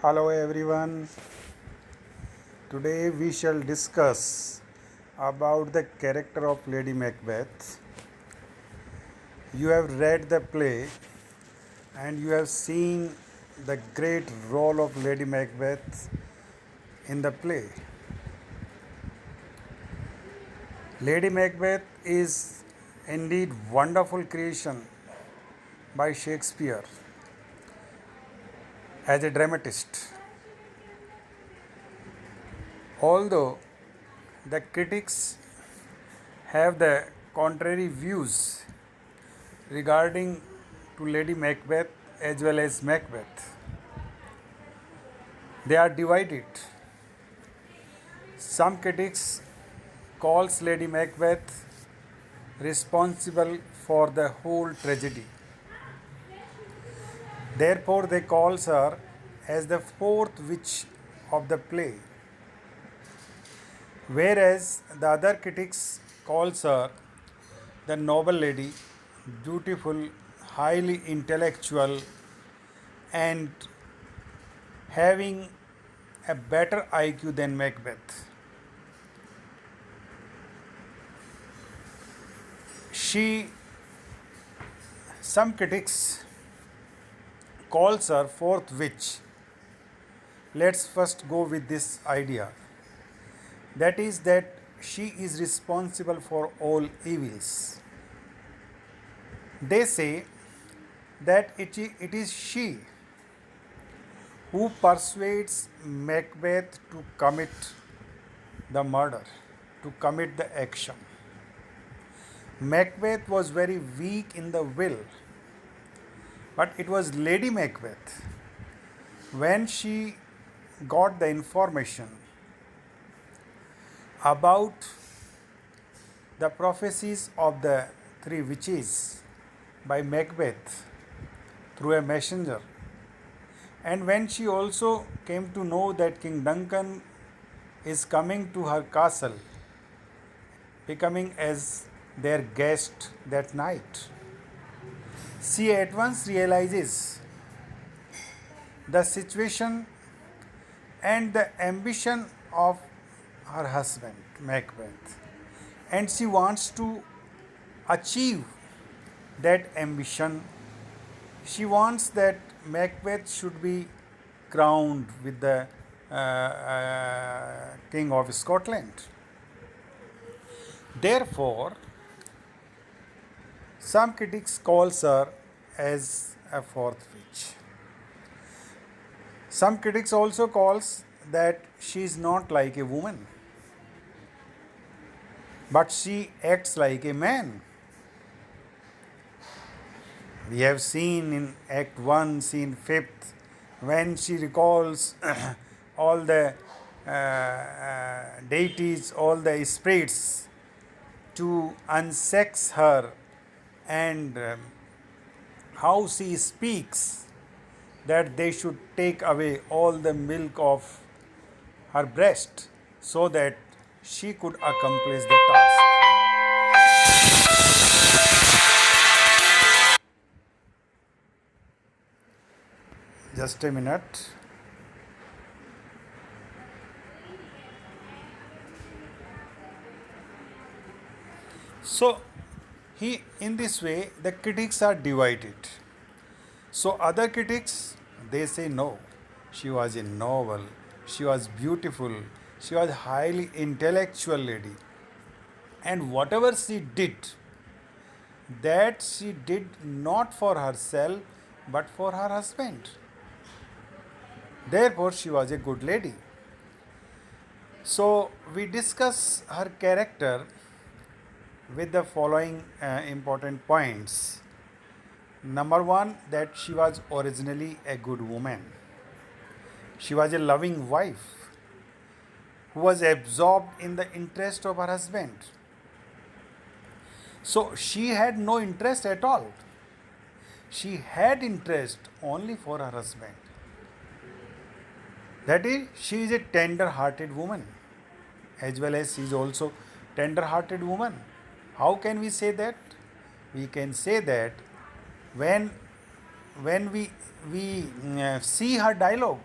Hello everyone. Today we shall discuss about the character of Lady Macbeth. You have read the play and you have seen the great role of Lady Macbeth in the play. Lady Macbeth is indeed wonderful creation by Shakespeare as a dramatist. Although the critics have the contrary views regarding to Lady Macbeth as well as Macbeth. They are divided. Some critics calls Lady Macbeth responsible for the whole tragedy. Therefore they calls her as the fourth witch of the play. Whereas the other critics calls her the noble lady, beautiful, highly intellectual and having a better IQ than Macbeth. Some critics calls her fourth witch. Let's first go with this idea. That is that she is responsible for all evils. They say that it is she who persuades Macbeth to commit the murder, to commit the action. Macbeth was very weak in the will, but it was Lady Macbeth, when she got the information about the prophecies of the three witches by Macbeth through a messenger, and when she also came to know that King Duncan is coming to her castle, becoming as their guest that night, she at once realizes the situation and the ambition of her husband, Macbeth, and she wants to achieve that ambition. She wants that Macbeth should be crowned with the King of Scotland. Therefore, some critics calls her as a fourth witch. Some critics also calls that she is not like a woman, but she acts like a man. We have seen in Act 1, Scene 5th, when she recalls all the deities, all the spirits to unsex her, and how she speaks that they should take away all the milk of her breast so that she could accomplish the task. Just a minute. So, in this way, the critics are divided. So, other critics, they say no, she was a noble, she was beautiful, she was highly intellectual lady, and whatever she did, that she did not for herself but for her husband. Therefore, she was a good lady. So, we discuss her character with the following important points. Number one, that she was originally a good woman. She was a loving wife who was absorbed in the interest of her husband. So she had no interest at all. She had interest only for her husband. That is, she is a tender-hearted woman, as well as she is also tender-hearted woman. How can we say that? We can say that when we see her dialogue,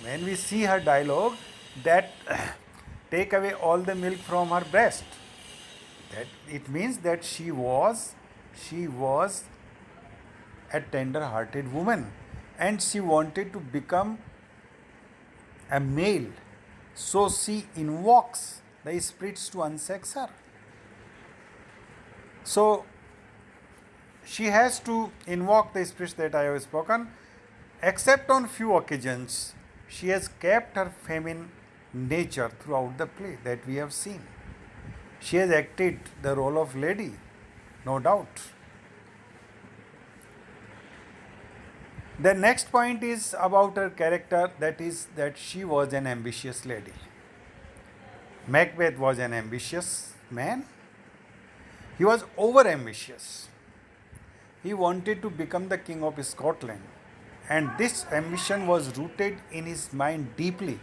when we see her dialogue, that take away all the milk from her breast, that it means that she was a tender hearted woman, and she wanted to become a male, so she invokes the spirits to unsex her. So she has to invoke the spirits that I have spoken. Except on few occasions, she has kept her feminine nature throughout the play that we have seen. She has acted the role of lady, no doubt. The next point is about her character, that is, that she was an ambitious lady. Macbeth was an ambitious man. He was over ambitious. He wanted to become the king of Scotland, and this ambition was rooted in his mind deeply.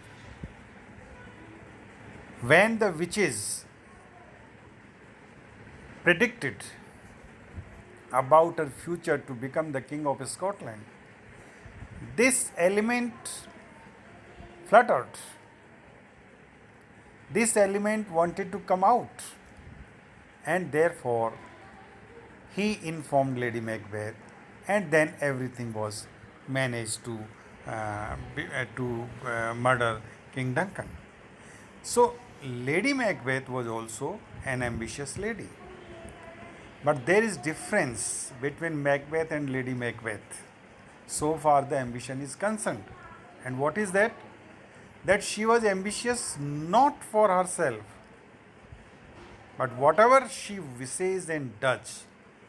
When the witches predicted about her future to become the king of Scotland, this element fluttered. This element wanted to come out, and therefore he informed Lady Macbeth, and then everything was managed to murder King Duncan. So Lady Macbeth was also an ambitious lady, but there is difference between Macbeth and Lady Macbeth. So far the ambition is concerned, and what is that? That she was ambitious not for herself, but whatever she wishes and does,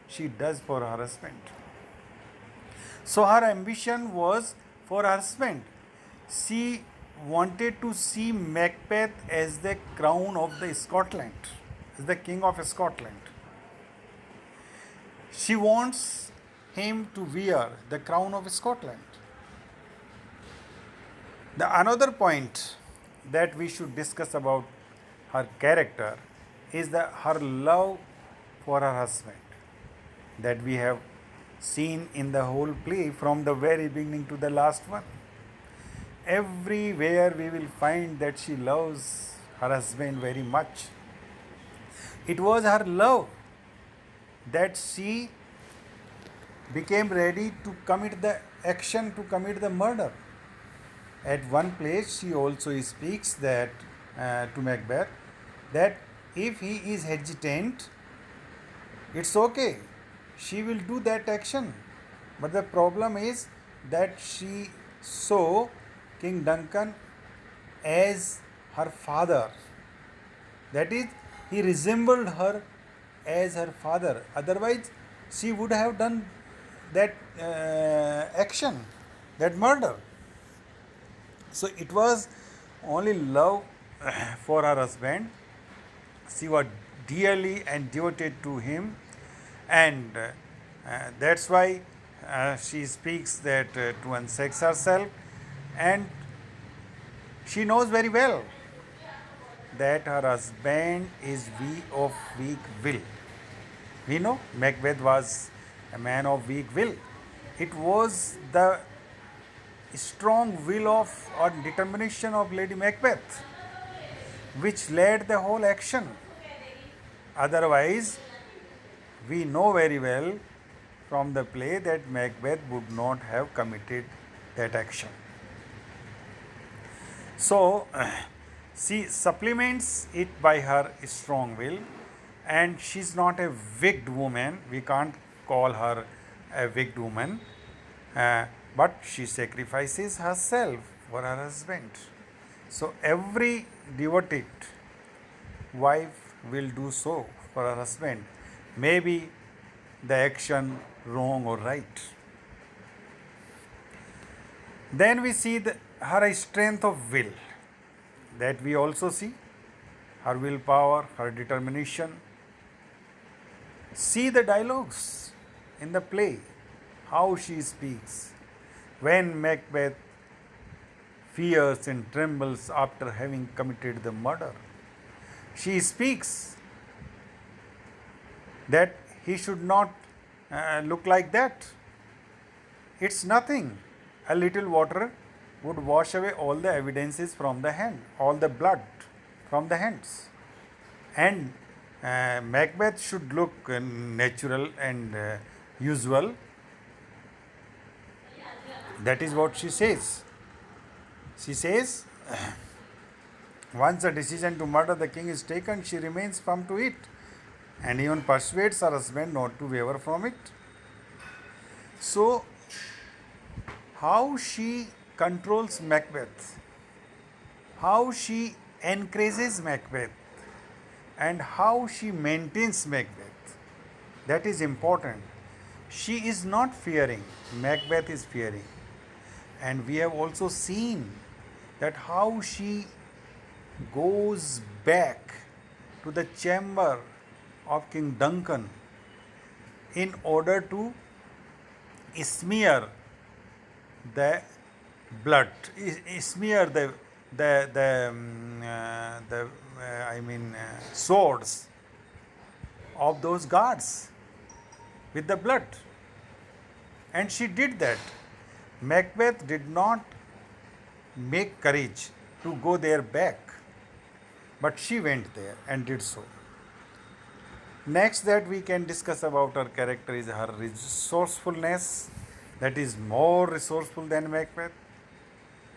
she does for her husband. So her ambition was for her husband. She wanted to see Macbeth as the crown of the Scotland, as the king of Scotland. She wants him to wear the crown of Scotland. The another point that we should discuss about her character is her love for her husband, that we have seen in the whole play from the very beginning to the last one. Everywhere we will find that she loves her husband very much. It was her love that she became ready to commit the action, to commit the murder. At one place, she also speaks that to Macbeth, that if he is hesitant, it's okay. She will do that action. But the problem is that she saw King Duncan as her father. That is, he resembled her as her father. Otherwise, she would have done that action, that murder. So it was only love for her husband. She was dearly and devoted to him, and that's why she speaks that to unsex herself, and she knows very well that her husband is of weak will. We know Macbeth was a man of weak will. It was the strong will of or determination of Lady Macbeth which led the whole action. Otherwise, we know very well from the play that Macbeth would not have committed that action. So, she supplements it by her strong will, and she's not a wicked woman. We can't call her a wicked woman, but she sacrifices herself for her husband. So, every devoted wife will do so for her husband, maybe the action wrong or right. Then we see her strength of will, that we also see her willpower, her determination. See the dialogues in the play, how she speaks. When Macbeth fears and trembles after having committed the murder, she speaks that he should not look like that. It's nothing. A little water would wash away all the evidences from the hand, all the blood from the hands. And Macbeth should look natural and usual. That is what she says. She says, once the decision to murder the king is taken, she remains firm to it and even persuades her husband not to waver from it. So, how she controls Macbeth, how she encourages Macbeth, and how she maintains Macbeth, that is important. She is not fearing, Macbeth is fearing. And we have also seen that how she goes back to the chamber of King Duncan in order to smear the blood, smear the swords of those guards with the blood. And she did that. Macbeth did not make courage to go there back, but she went there and did so. Next, that we can discuss about her character is her resourcefulness, that is more resourceful than Macbeth.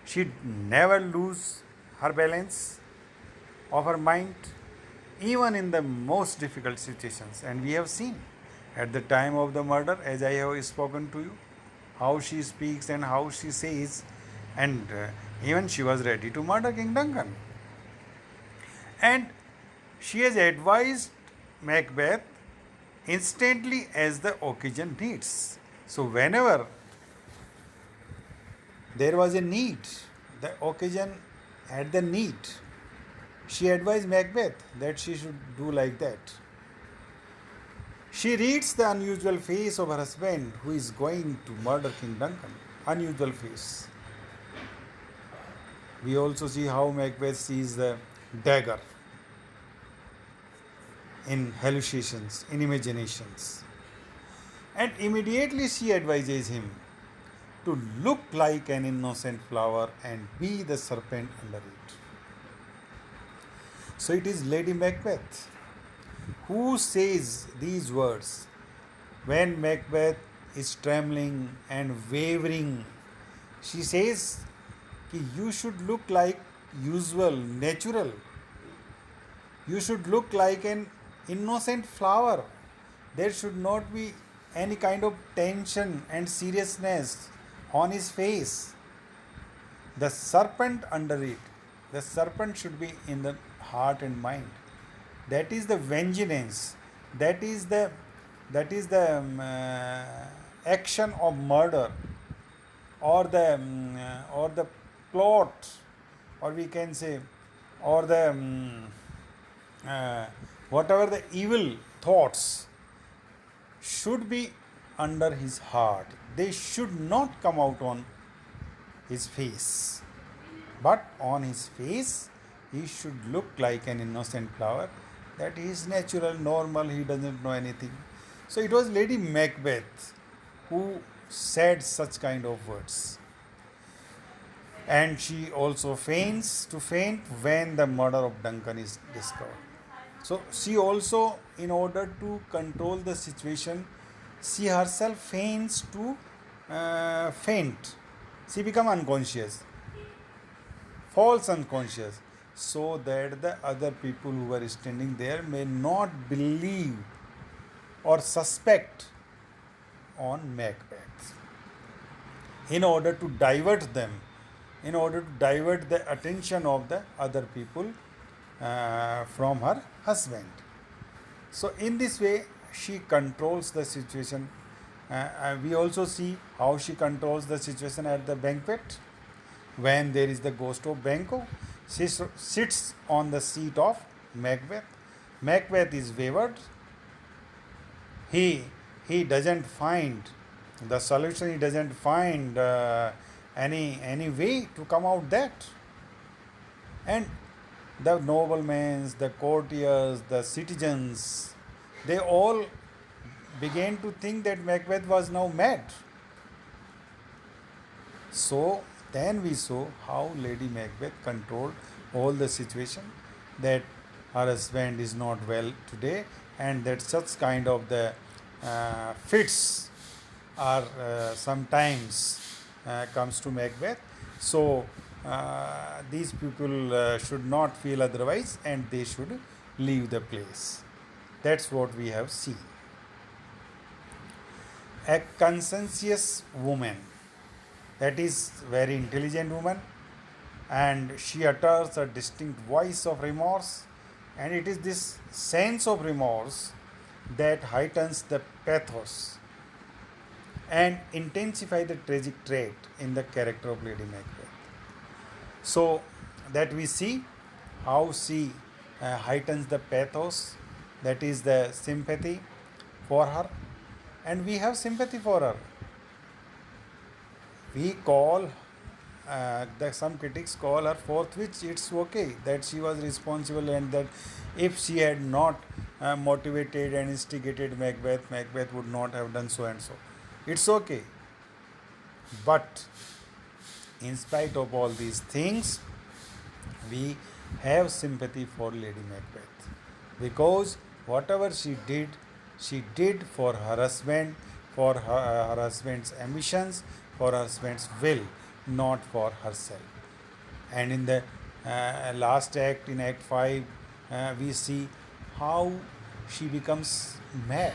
She never lose her balance of her mind, even in the most difficult situations. And we have seen at the time of the murder, as I have spoken to you, how she speaks and how she says, and even she was ready to murder King Duncan. And she has advised Macbeth instantly as the occasion needs. So, whenever there was a need, the occasion had the need, she advised Macbeth that she should do like that. She reads the unusual face of her husband who is going to murder King Duncan. Unusual face. We also see how Macbeth sees the dagger in hallucinations, in imaginations. And immediately she advises him to look like an innocent flower and be the serpent under it. So it is Lady Macbeth who says these words when Macbeth is trembling and wavering. She says, you should look like usual, natural. You should look like an innocent flower. There should not be any kind of tension and seriousness on his face. The serpent under it. The serpent should be in the heart and mind. That is the vengeance. That is the action of murder, or the plot, or we can say, or the whatever the evil thoughts should be under his heart. They should not come out on his face, but on his face he should look like an innocent flower, that he is natural, normal, he doesn't know anything. So it was Lady Macbeth who said such kind of words. And she also feigns to faint when the murder of Duncan is discovered. So she also, in order to control the situation, she herself feigns to faint. She become unconscious, false unconscious, so that the other people who were standing there may not believe or suspect on Macbeth. In order to divert them, in order to divert the attention of the other people from her husband. So, in this way, she controls the situation. We also see how she controls the situation at the banquet. When there is the ghost of Banquo, she sits on the seat of Macbeth. Macbeth is wavered. He doesn't find the solution. He doesn't find any way to come out that. And the noblemen, the courtiers, the citizens, they all began to think that Macbeth was now mad. So then we saw how Lady Macbeth controlled all the situation, that her husband is not well today, and that such kind of the fits are sometimes comes to Macbeth. So these people should not feel otherwise, and they should leave the place. That's what we have seen. A conscientious woman, that is very intelligent woman, and she utters a distinct voice of remorse, and it is this sense of remorse that heightens the pathos and intensify the tragic trait in the character of Lady Macbeth. So that we see how she heightens the pathos, that is the sympathy for her, and we have sympathy for her. We call some critics call her fourth witch. It's okay that she was responsible, and that if she had not motivated and instigated Macbeth, Macbeth would not have done so and so. It's okay. But in spite of all these things, we have sympathy for Lady Macbeth, because whatever she did for her husband, for her husband's ambitions, for her husband's will, not for herself. And in the last act, in Act 5, we see how she becomes mad,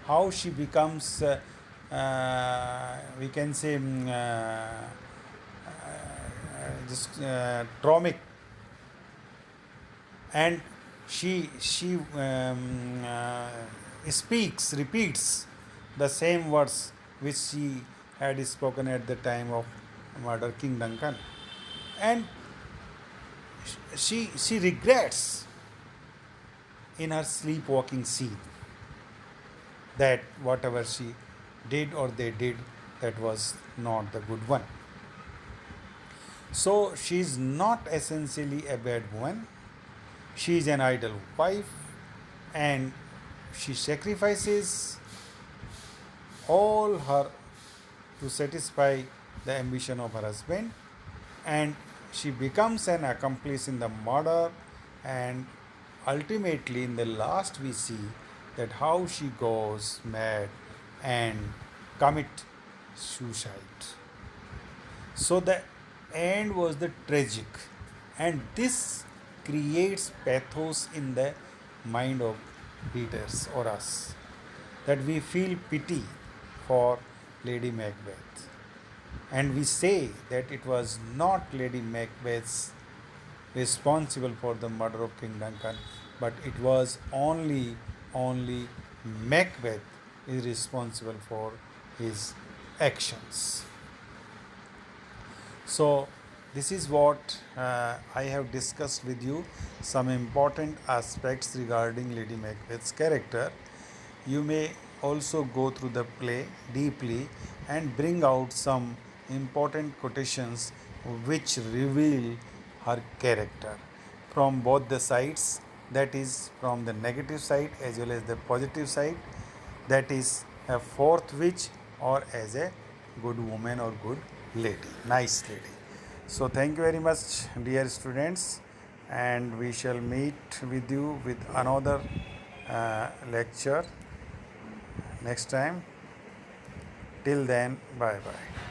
how she becomes, we can say, just traumatic, and she repeats the same words which she had spoken at the time of murder King Duncan, and she regrets in her sleepwalking scene that whatever she did or they did, that was not the good one. So she is not essentially a bad woman. She is an idle wife, and she sacrifices all her to satisfy the ambition of her husband, and she becomes an accomplice in the murder, and ultimately in the last we see that how she goes mad and commit suicide. So the end was the tragic, and this creates pathos in the mind of readers or us, that we feel pity for Lady Macbeth, and we say that it was not Lady Macbeth's responsible for the murder of King Duncan, but it was only Macbeth is responsible for his actions. So this is what I have discussed with you, some important aspects regarding Lady Macbeth's character. You may also go through the play deeply and bring out some important quotations which reveal her character from both the sides, that is from the negative side as well as the positive side, that is a fourth witch or as a good woman or good lady, nice lady. So thank you very much, dear students, and we shall meet with you with another lecture next time. Till then, bye bye.